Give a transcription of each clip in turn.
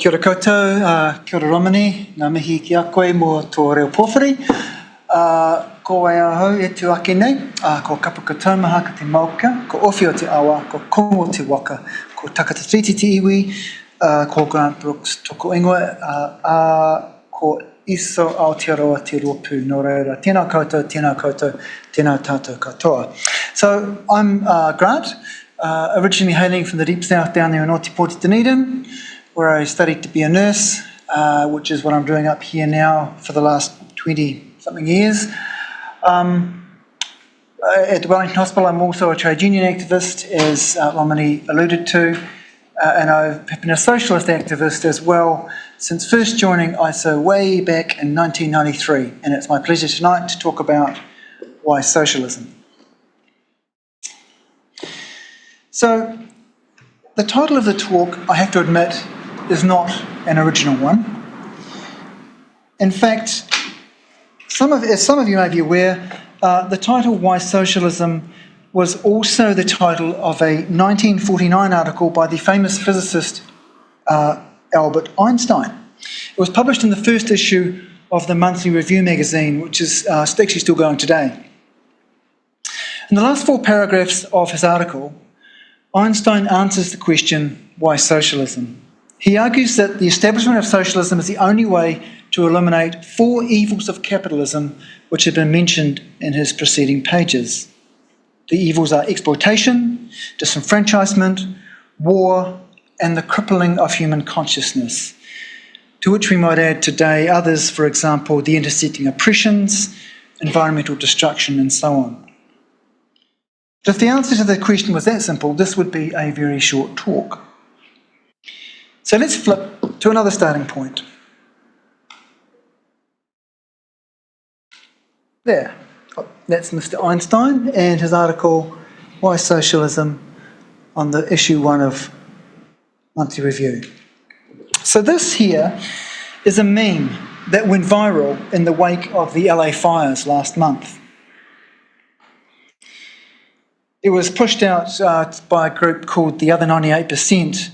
Kia ora koutou, kia ora Romani, ngā mihi ki a koe mō tō reo pōwhiri. Ko wai ahau e tu ake nei, ko kapaka taumaha ka te mauka, ko ofi o te awa, ko kongo o te waka, ko takata triti te iwi, ko Grant Brookes toko ingoa, ko iso Aotearoa te ropu no reira. Tēnā koutou, tēnā tātou katoa. So I'm Grant, originally hailing from the deep south down there in Ōtepoti, Dunedin, where I studied to be a nurse, which is what I'm doing up here now for the last 20-something years. At Wellington Hospital, I'm also a trade union activist, as Romani alluded to, and I've been a socialist activist as well since first joining ISO way back in 1993, and it's my pleasure tonight to talk about why socialism. So, the title of the talk, I have to admit, is not an original one. In fact, as some of you may be aware, the title Why Socialism was also the title of a 1949 article by the famous physicist Albert Einstein. It was published in the first issue of the Monthly Review magazine, which is actually still going today. In the last 4 paragraphs of his article, Einstein answers the question, why socialism? He argues that the establishment of socialism is the only way to eliminate 4 evils of capitalism which have been mentioned in his preceding pages. The evils are exploitation, disenfranchisement, war, and the crippling of human consciousness, to which we might add today others, for example, the intersecting oppressions, environmental destruction, and so on. But if the answer to the question was that simple, this would be a very short talk. So let's flip to another starting point. There, that's Mr. Einstein and his article, Why Socialism, on the issue 1 of Monthly Review. So this here is a meme that went viral in the wake of the LA fires last month. It was pushed out by a group called the Other 98%,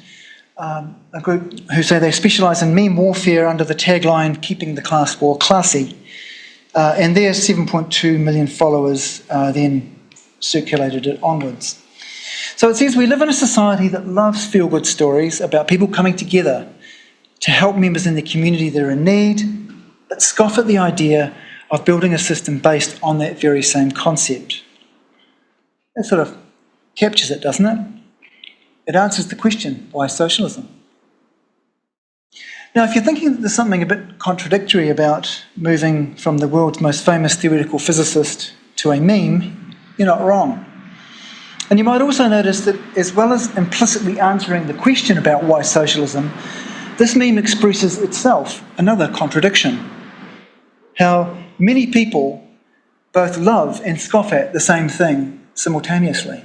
a group who say they specialise in meme warfare under the tagline, keeping the class war classy. And their 7.2 million followers then circulated it onwards. So it says we live in a society that loves feel-good stories about people coming together to help members in the community that are in need, but scoff at the idea of building a system based on that very same concept. That sort of captures it, doesn't it? It answers the question, why socialism? Now, if you're thinking that there's something a bit contradictory about moving from the world's most famous theoretical physicist to a meme, you're not wrong. And you might also notice that as well as implicitly answering the question about why socialism, this meme expresses itself another contradiction. How many people both love and scoff at the same thing simultaneously.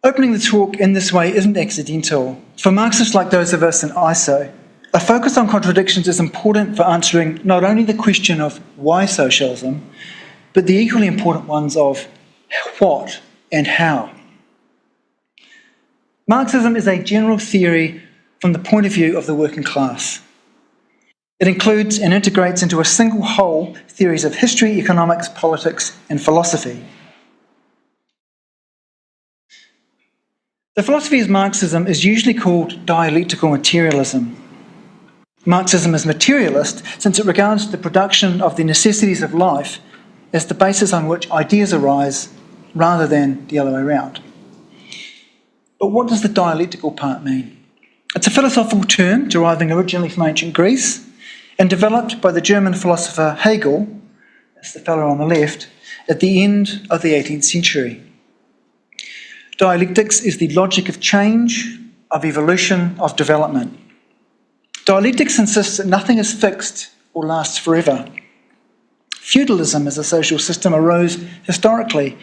Opening the talk in this way isn't accidental. For Marxists like those of us in ISO, a focus on contradictions is important for answering not only the question of why socialism, but the equally important ones of what and how. Marxism is a general theory from the point of view of the working class. It includes and integrates into a single whole theories of history, economics, politics, and philosophy. The philosophy of Marxism is usually called dialectical materialism. Marxism is materialist since it regards the production of the necessities of life as the basis on which ideas arise rather than the other way around. But what does the dialectical part mean? It's a philosophical term deriving originally from ancient Greece and developed by the German philosopher Hegel, that's the fellow on the left, at the end of the 18th century. Dialectics is the logic of change, of evolution, of development. Dialectics insists that nothing is fixed or lasts forever. Feudalism as a social system arose historically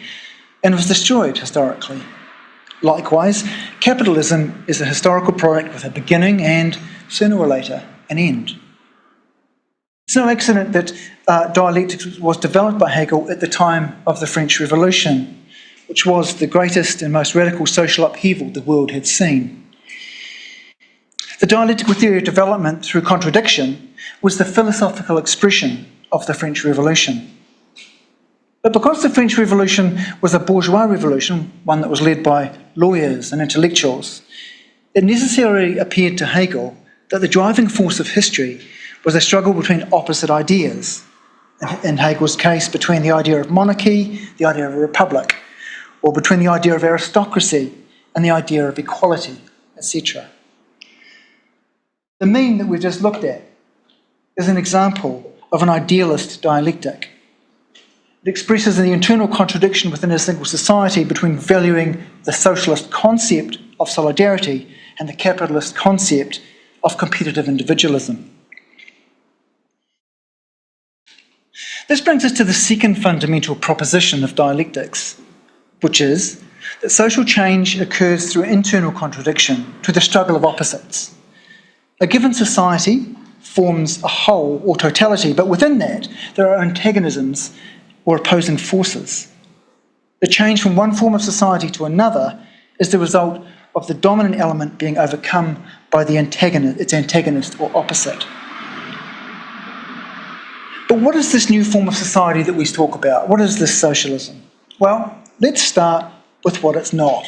and was destroyed historically. Likewise, capitalism is a historical product with a beginning and, sooner or later, an end. It's no accident that dialectics was developed by Hegel at the time of the French Revolution, which was the greatest and most radical social upheaval the world had seen. The dialectical theory of development through contradiction was the philosophical expression of the French Revolution. But because the French Revolution was a bourgeois revolution, one that was led by lawyers and intellectuals, it necessarily appeared to Hegel that the driving force of history was a struggle between opposite ideas. In Hegel's case, between the idea of monarchy, the idea of a republic, or between the idea of aristocracy and the idea of equality, etc. The meme that we've just looked at is an example of an idealist dialectic. It expresses the internal contradiction within a single society between valuing the socialist concept of solidarity and the capitalist concept of competitive individualism. This brings us to the second fundamental proposition of dialectics, which is that social change occurs through internal contradiction, to the struggle of opposites. A given society forms a whole or totality, but within that there are antagonisms or opposing forces. The change from one form of society to another is the result of the dominant element being overcome by its antagonist or opposite. But what is this new form of society that we talk about? What is this socialism? Well, let's start with what it's not.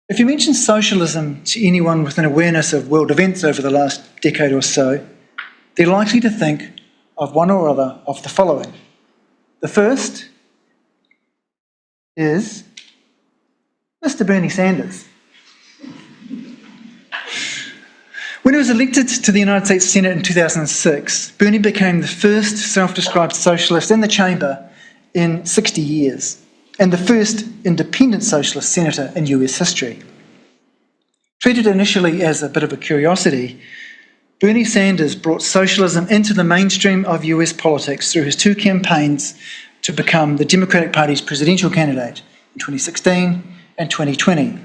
If you mention socialism to anyone with an awareness of world events over the last decade or so, they're likely to think of one or other of the following. The first is Mr. Bernie Sanders. When he was elected to the United States Senate in 2006, Bernie became the first self-described socialist in the chamber in 60 years, and the first independent socialist senator in US history. Treated initially as a bit of a curiosity, Bernie Sanders brought socialism into the mainstream of US politics through his two campaigns to become the Democratic Party's presidential candidate in 2016 and 2020.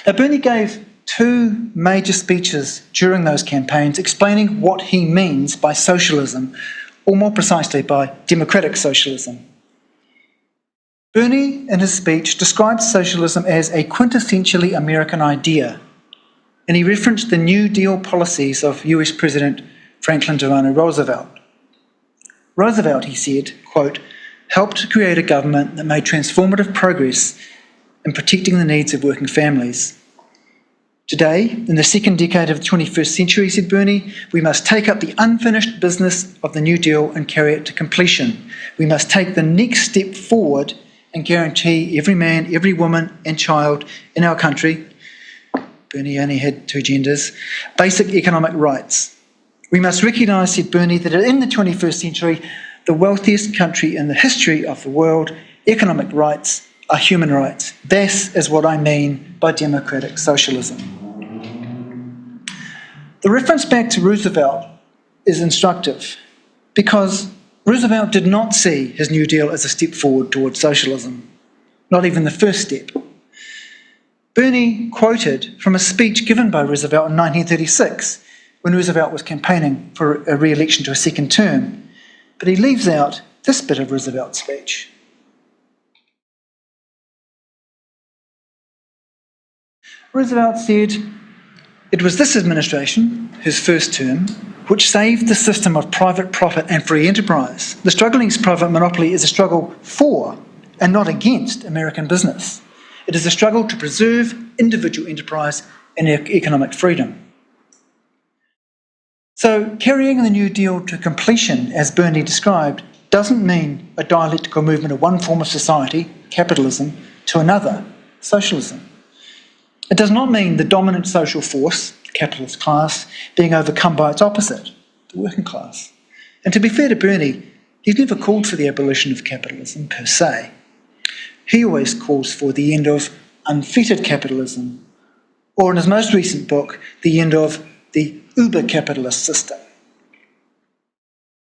Now, Bernie gave two major speeches during those campaigns explaining what he means by socialism, or more precisely by democratic socialism. Bernie, in his speech, described socialism as a quintessentially American idea, and he referenced the New Deal policies of US President Franklin Delano Roosevelt. Roosevelt, he said, quote, helped to create a government that made transformative progress in protecting the needs of working families. Today, in the second decade of the 21st century, said Bernie, we must take up the unfinished business of the New Deal and carry it to completion. We must take the next step forward and guarantee every man, every woman and child in our country, Bernie only had two genders, basic economic rights. We must recognise, said Bernie, that in the 21st century, the wealthiest country in the history of the world, economic rights are human rights. This is what I mean by democratic socialism. The reference back to Roosevelt is instructive because Roosevelt did not see his New Deal as a step forward towards socialism, not even the first step. Bernie quoted from a speech given by Roosevelt in 1936 when Roosevelt was campaigning for a re-election to a second term, but he leaves out this bit of Roosevelt's speech. Roosevelt said, it was this administration, his first term, which saved the system of private profit and free enterprise. The struggle against private monopoly is a struggle for and not against American business. It is a struggle to preserve individual enterprise and economic freedom. So carrying the New Deal to completion, as Bernie described, doesn't mean a dialectical movement of one form of society, capitalism, to another, socialism. It does not mean the dominant social force, the capitalist class, being overcome by its opposite, the working class. And to be fair to Bernie, he's never called for the abolition of capitalism per se. He always calls for the end of unfettered capitalism, or in his most recent book, the end of the uber-capitalist system.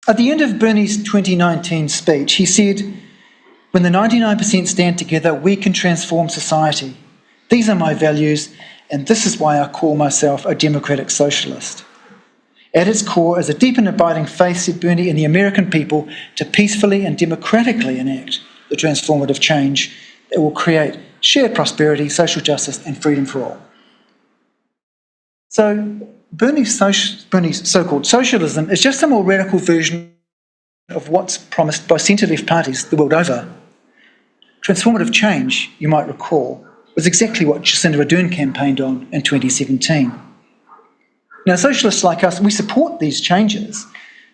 At the end of Bernie's 2019 speech, he said, when the 99% stand together, we can transform society. These are my values, and this is why I call myself a democratic socialist. At its core is a deep and abiding faith, said Bernie, in the American people to peacefully and democratically enact the transformative change that will create shared prosperity, social justice, and freedom for all. So Bernie's so-called socialism is just a more radical version of what's promised by centre-left parties the world over. Transformative change, you might recall, was exactly what Jacinda Ardern campaigned on in 2017. Now, socialists like us, we support these changes,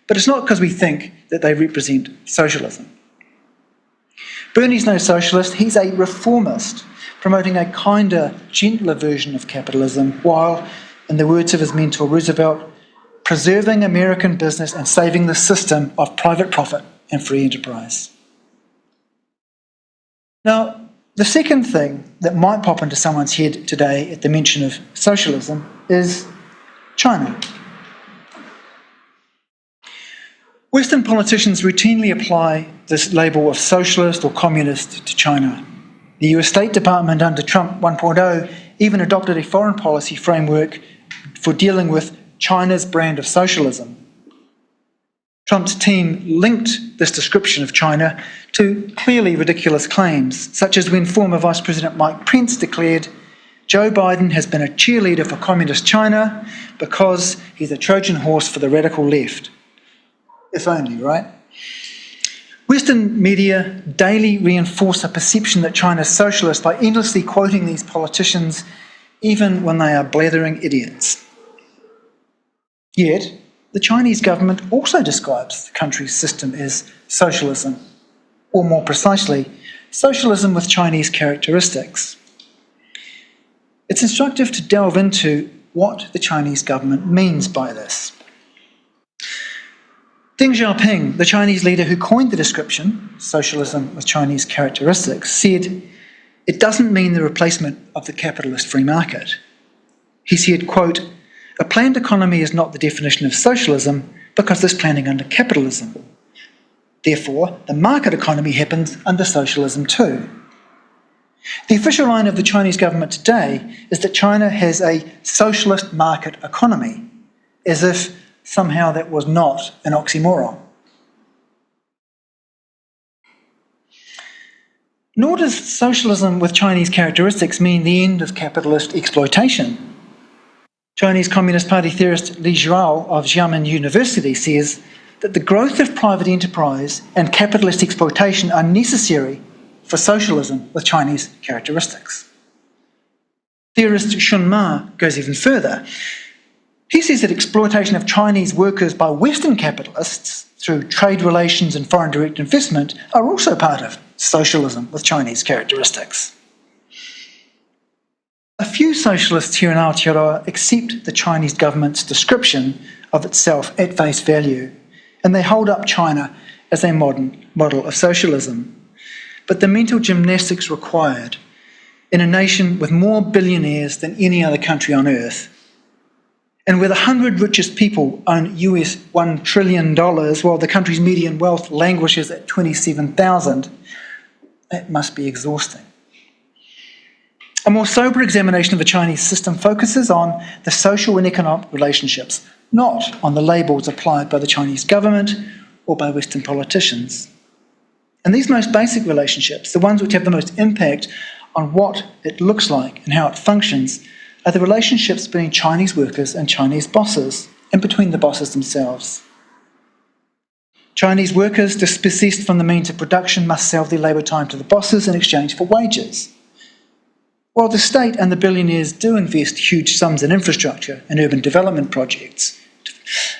but it's not because we think that they represent socialism. Bernie's no socialist, he's a reformist, promoting a kinder, gentler version of capitalism while, in the words of his mentor Roosevelt, preserving American business and saving the system of private profit and free enterprise. Now, the second thing that might pop into someone's head today at the mention of socialism is China. Western politicians routinely apply this label of socialist or communist to China. The US State Department under Trump 1.0 even adopted a foreign policy framework for dealing with China's brand of socialism. Trump's team linked this description of China to clearly ridiculous claims, such as when former Vice President Mike Pence declared, Joe Biden has been a cheerleader for communist China because he's a Trojan horse for the radical left. If only, right? Western media daily reinforce a perception that China's socialist by endlessly quoting these politicians, even when they are blathering idiots. Yet, the Chinese government also describes the country's system as socialism, or more precisely, socialism with Chinese characteristics. It's instructive to delve into what the Chinese government means by this. Deng Xiaoping, the Chinese leader who coined the description, socialism with Chinese characteristics, said, it doesn't mean the replacement of the capitalist free market. He said, quote, a planned economy is not the definition of socialism because there's planning under capitalism. Therefore, the market economy happens under socialism too. The official line of the Chinese government today is that China has a socialist market economy, as if somehow that was not an oxymoron. Nor does socialism with Chinese characteristics mean the end of capitalist exploitation. Chinese Communist Party theorist Li Zhuo of Xiamen University says that the growth of private enterprise and capitalist exploitation are necessary for socialism with Chinese characteristics. Theorist Shun Ma goes even further. He says that exploitation of Chinese workers by Western capitalists through trade relations and foreign direct investment are also part of socialism with Chinese characteristics. A few socialists here in Aotearoa accept the Chinese government's description of itself at face value, and they hold up China as a modern model of socialism. But the mental gymnastics required in a nation with more billionaires than any other country on earth, and where the 100 richest people own US $1 trillion while the country's median wealth languishes at 27,000, that must be exhausting. A more sober examination of the Chinese system focuses on the social and economic relationships, not on the labels applied by the Chinese government or by Western politicians. And these most basic relationships, the ones which have the most impact on what it looks like and how it functions, are the relationships between Chinese workers and Chinese bosses, and between the bosses themselves. Chinese workers, dispossessed from the means of production, must sell their labour time to the bosses in exchange for wages. While the state and the billionaires do invest huge sums in infrastructure and urban development projects,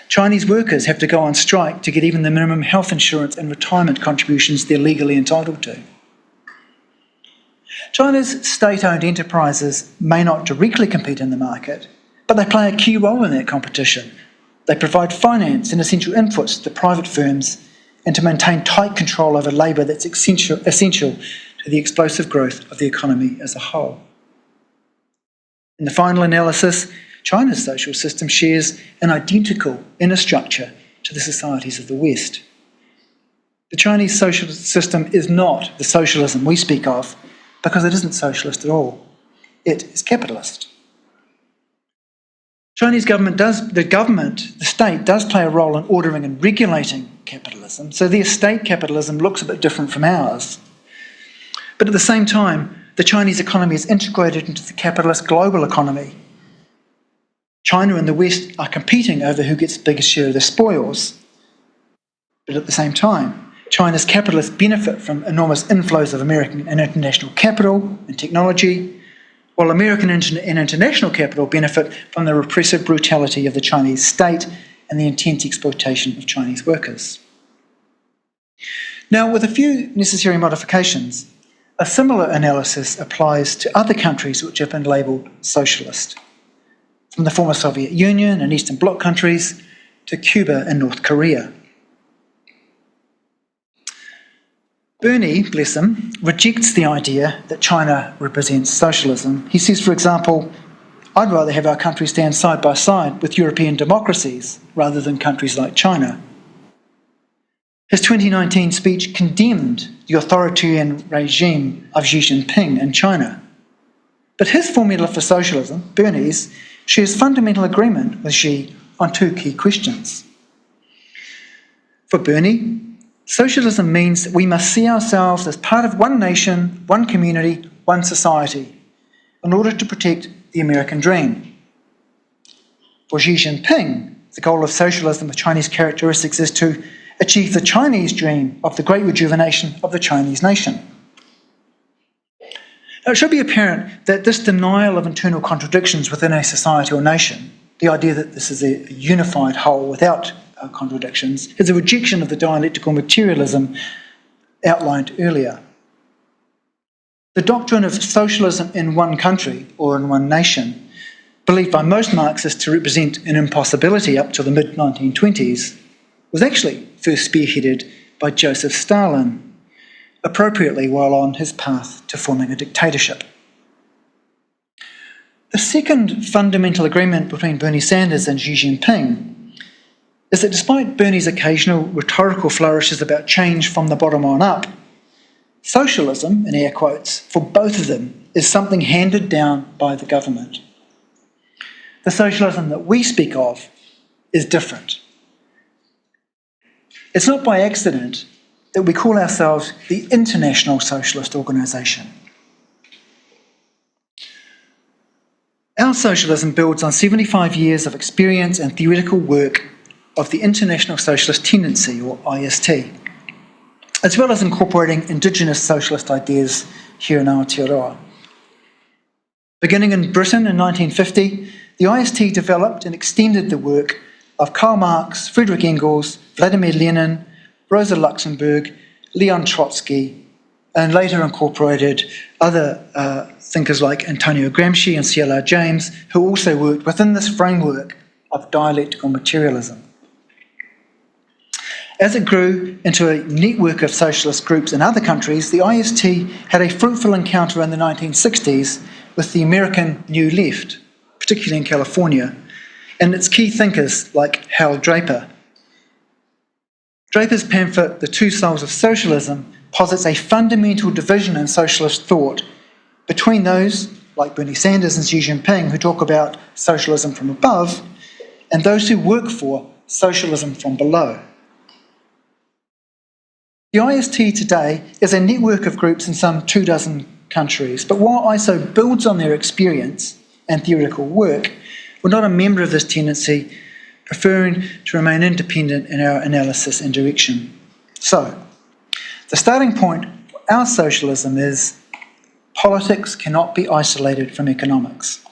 Chinese workers have to go on strike to get even the minimum health insurance and retirement contributions they're legally entitled to. China's state-owned enterprises may not directly compete in the market, but they play a key role in that competition. They provide finance and essential inputs to private firms and to maintain tight control over labour that's essential to the explosive growth of the economy as a whole. In the final analysis, China's social system shares an identical inner structure to the societies of the West. The Chinese social system is not the socialism we speak of because it isn't socialist at all. It is capitalist. The state does play a role in ordering and regulating capitalism, so their state capitalism looks a bit different from ours. But at the same time, the Chinese economy is integrated into the capitalist global economy. China and the West are competing over who gets the biggest share of the spoils. But at the same time, China's capitalists benefit from enormous inflows of American and international capital and technology, while American and international capital benefit from the repressive brutality of the Chinese state and the intense exploitation of Chinese workers. Now, with a few necessary modifications, a similar analysis applies to other countries which have been labelled socialist, from the former Soviet Union and Eastern Bloc countries to Cuba and North Korea. Bernie, bless him, rejects the idea that China represents socialism. He says, for example, "I'd rather have our country stand side by side with European democracies rather than countries like China." His 2019 speech condemned the authoritarian regime of Xi Jinping in China. But his formula for socialism, Bernie's, shares fundamental agreement with Xi on two key questions. For Bernie, socialism means that we must see ourselves as part of one nation, one community, one society, in order to protect the American dream. For Xi Jinping, the goal of socialism with Chinese characteristics is to achieve the Chinese dream of the great rejuvenation of the Chinese nation. Now, it should be apparent that this denial of internal contradictions within a society or nation, the idea that this is a unified whole without contradictions, is a rejection of the dialectical materialism outlined earlier. The doctrine of socialism in one country or in one nation, believed by most Marxists to represent an impossibility up to the mid-1920s, was actually first spearheaded by Joseph Stalin, appropriately while on his path to forming a dictatorship. The second fundamental agreement between Bernie Sanders and Xi Jinping is that despite Bernie's occasional rhetorical flourishes about change from the bottom on up, socialism, in air quotes, for both of them is something handed down by the government. The socialism that we speak of is different. It's not by accident that we call ourselves the International Socialist Organisation. Our socialism builds on 75 years of experience and theoretical work of the International Socialist Tendency, or IST, as well as incorporating indigenous socialist ideas here in Aotearoa. Beginning in Britain in 1950, the IST developed and extended the work of Karl Marx, Friedrich Engels, Vladimir Lenin, Rosa Luxemburg, Leon Trotsky, and later incorporated other thinkers like Antonio Gramsci and C.L.R. James, who also worked within this framework of dialectical materialism. As it grew into a network of socialist groups in other countries, the IST had a fruitful encounter in the 1960s with the American New Left, particularly in California, and its key thinkers like Hal Draper. Draper's pamphlet, The Two Souls of Socialism, posits a fundamental division in socialist thought between those, like Bernie Sanders and Xi Jinping, who talk about socialism from above, and those who work for socialism from below. The IST today is a network of groups in some 24 countries, but while ISO builds on their experience and theoretical work, we're not a member of this tendency, preferring to remain independent in our analysis and direction. So, the starting point for our socialism is politics cannot be isolated from economics.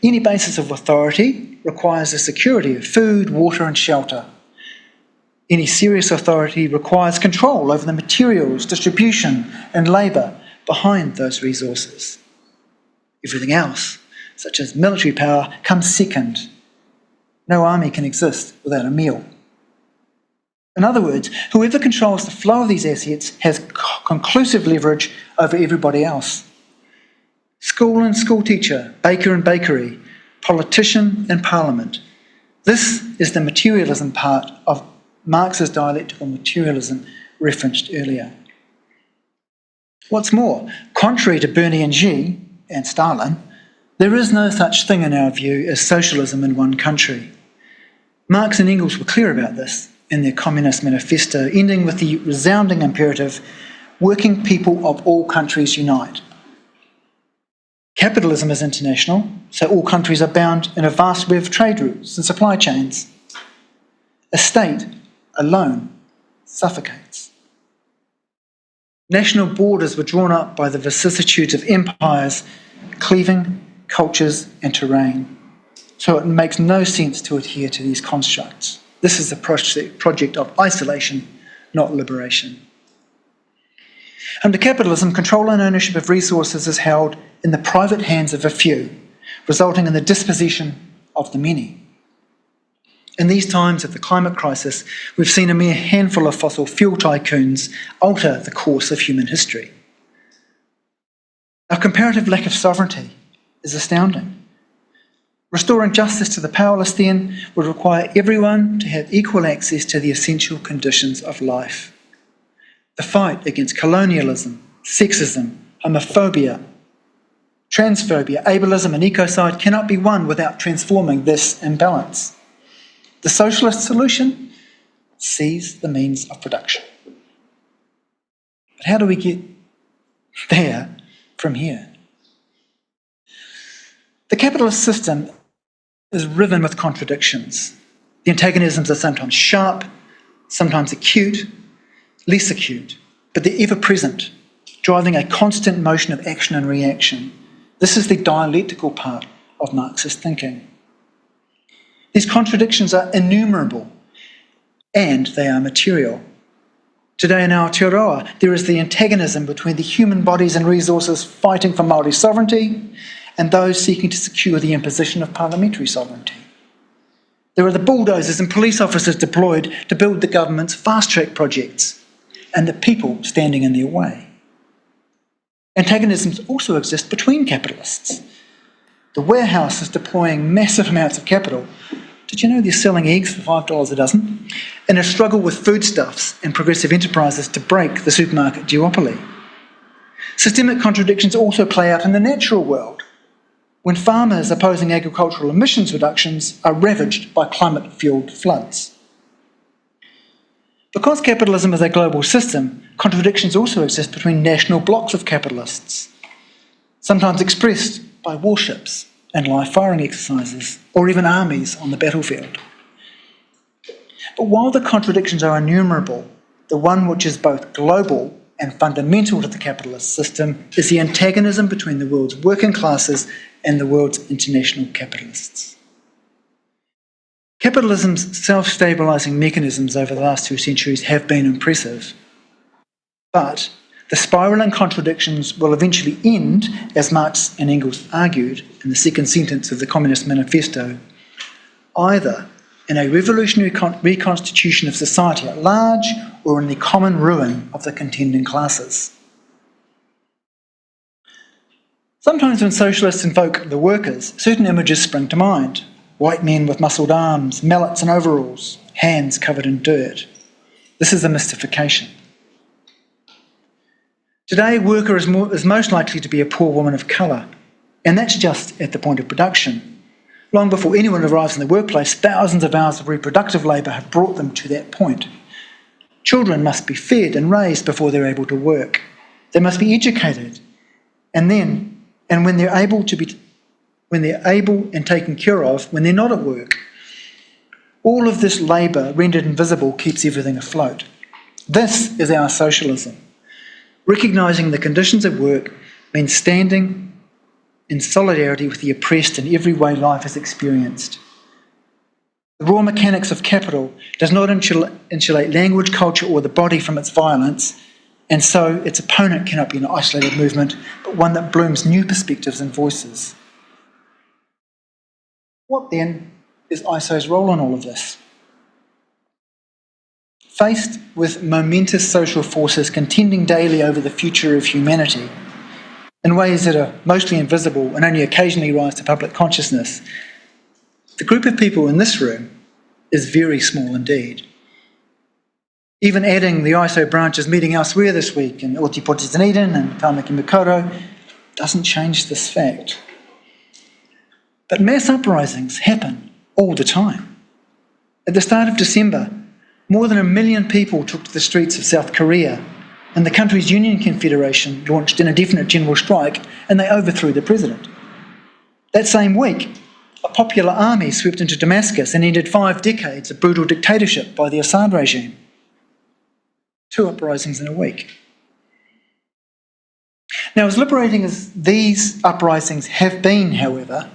Any basis of authority requires the security of food, water and shelter. Any serious authority requires control over the materials, distribution and labour behind those resources. Everything else, such as military power, comes second. No army can exist without a meal. In other words, whoever controls the flow of these assets has conclusive leverage over everybody else. School and school teacher, baker and bakery, politician and parliament. This is the materialism part of Marx's dialectical materialism referenced earlier. What's more, contrary to Bernie and Xi and Stalin, there is no such thing in our view as socialism in one country. Marx and Engels were clear about this in their Communist Manifesto, ending with the resounding imperative, working people of all countries unite. Capitalism is international, so all countries are bound in a vast web of trade routes and supply chains. A state alone suffocates. National borders were drawn up by the vicissitudes of empires, cleaving cultures and terrain. So it makes no sense to adhere to these constructs. This is a project of isolation, not liberation. Under capitalism, control and ownership of resources is held in the private hands of a few, resulting in the dispossession of the many. In these times of the climate crisis, we've seen a mere handful of fossil fuel tycoons alter the course of human history. Our comparative lack of sovereignty is astounding. Restoring justice to the powerless, then, would require everyone to have equal access to the essential conditions of life. The fight against colonialism, sexism, homophobia, transphobia, ableism and ecocide cannot be won without transforming this imbalance. The socialist solution sees the means of production. But how do we get there from here? The capitalist system is riven with contradictions. The antagonisms are sometimes sharp, sometimes acute, less acute, but they're ever present, driving a constant motion of action and reaction. This is the dialectical part of Marxist thinking. These contradictions are innumerable, and they are material. Today in Aotearoa, there is the antagonism between the human bodies and resources fighting for Māori sovereignty and those seeking to secure the imposition of parliamentary sovereignty. There are the bulldozers and police officers deployed to build the government's fast-track projects, and the people standing in their way. Antagonisms also exist between capitalists. The warehouse is deploying massive amounts of capital. Did you know they're selling eggs for $5 a dozen? In a struggle with foodstuffs and progressive enterprises to break the supermarket duopoly. Systemic contradictions also play out in the natural world, when farmers opposing agricultural emissions reductions are ravaged by climate-fuelled floods. Because capitalism is a global system, contradictions also exist between national blocks of capitalists, sometimes expressed by warships and live firing exercises, or even armies on the battlefield. But while the contradictions are innumerable, the one which is both global and fundamental to the capitalist system is the antagonism between the world's working classes and the world's international capitalists. Capitalism's self-stabilising mechanisms over the last 2 centuries have been impressive. But the spiralling contradictions will eventually end, as Marx and Engels argued in the second sentence of the Communist Manifesto, either in a revolutionary reconstitution of society at large or in the common ruin of the contending classes. Sometimes when socialists invoke the workers, certain images spring to mind. White men with muscled arms, mallets and overalls, hands covered in dirt. This is a mystification. Today, worker is most likely to be a poor woman of colour, and that's just at the point of production. Long before anyone arrives in the workplace, thousands of hours of reproductive labour have brought them to that point. Children must be fed and raised before they're able to work. They must be educated, and when they're able and taken care of, when they're not at work. All of this labour rendered invisible keeps everything afloat. This is our socialism. Recognising the conditions of work means standing in solidarity with the oppressed in every way life is experienced. The raw mechanics of capital does not insulate language, culture or the body from its violence, and so its opponent cannot be an isolated movement, but one that blooms new perspectives and voices. What then is ISO's role in all of this? Faced with momentous social forces contending daily over the future of humanity, in ways that are mostly invisible and only occasionally rise to public consciousness, the group of people in this room is very small indeed. Even adding the ISO branches meeting elsewhere this week in Oti-Poti Dunedin and Tāmaki-Makaurau doesn't change this fact. But mass uprisings happen all the time. At the start of December, more than 1 million people took to the streets of South Korea and the country's Union Confederation launched an indefinite general strike, and they overthrew the president. That same week, a popular army swept into Damascus and ended 5 decades of brutal dictatorship by the Assad regime. 2 uprisings in a week. Now, as liberating as these uprisings have been, however,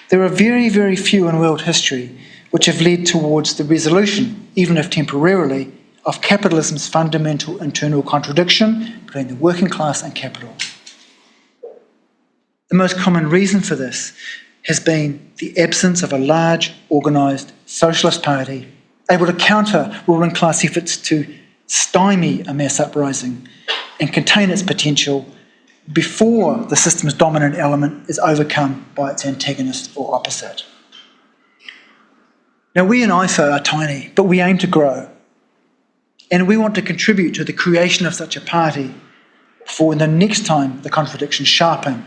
there are very, very few in world history which have led towards the resolution, even if temporarily, of capitalism's fundamental internal contradiction between the working class and capital. The most common reason for this has been the absence of a large, organised socialist party able to counter ruling class efforts to stymie a mass uprising and contain its potential before the system's dominant element is overcome by its antagonist or opposite. Now, we in ISO are tiny, but we aim to grow. And we want to contribute to the creation of such a party for the next time the contradictions sharpen,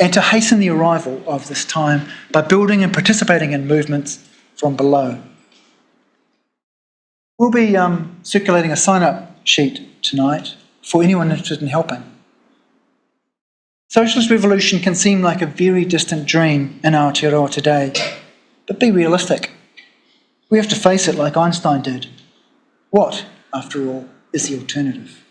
and to hasten the arrival of this time by building and participating in movements from below. We'll be circulating a sign-up sheet tonight for anyone interested in helping. Socialist revolution can seem like a very distant dream in Aotearoa today, but be realistic. We have to face it like Einstein did. What, after all, is the alternative?